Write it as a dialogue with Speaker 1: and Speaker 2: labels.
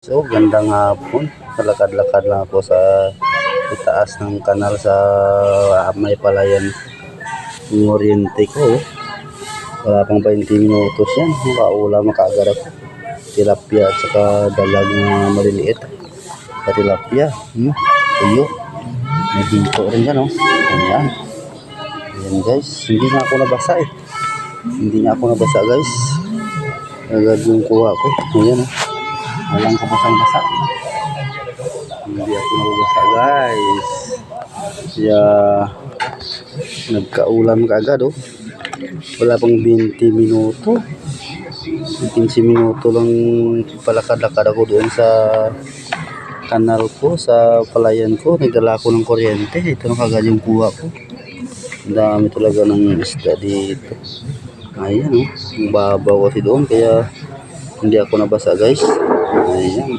Speaker 1: So, gandang hapon. Nalakad-lakad lang ako sa itaas ng kanal sa may palayan ng Oriente ko. Wala pang 20 minutos yan. Makaulam makagad ako. Tilapia at saka dalag na maliliit. Tilapia. Tuyo. May dito rin yan, oh. Ayan. Ayan, guys. Hindi na ako nabasa, eh. Hindi na ako nabasa, guys. Agad yung kuha ko. Ayan, oh. Walang kabasang-basa. Hindi ako nabasa, guys. Kaya nagkaulam ka agad, oh. Wala pang 20 minuto. 15 minuto lang palakad-lakad ako doon sa kanal ko, sa palayan ko. Nagdala ako ng kuryente. Ito na kagad yung kuha ko. Ang dami talaga ng isda dito. Ayan, oh. Ang babaw kasi doon, kaya hindi ako nabasa, guys. Ayan.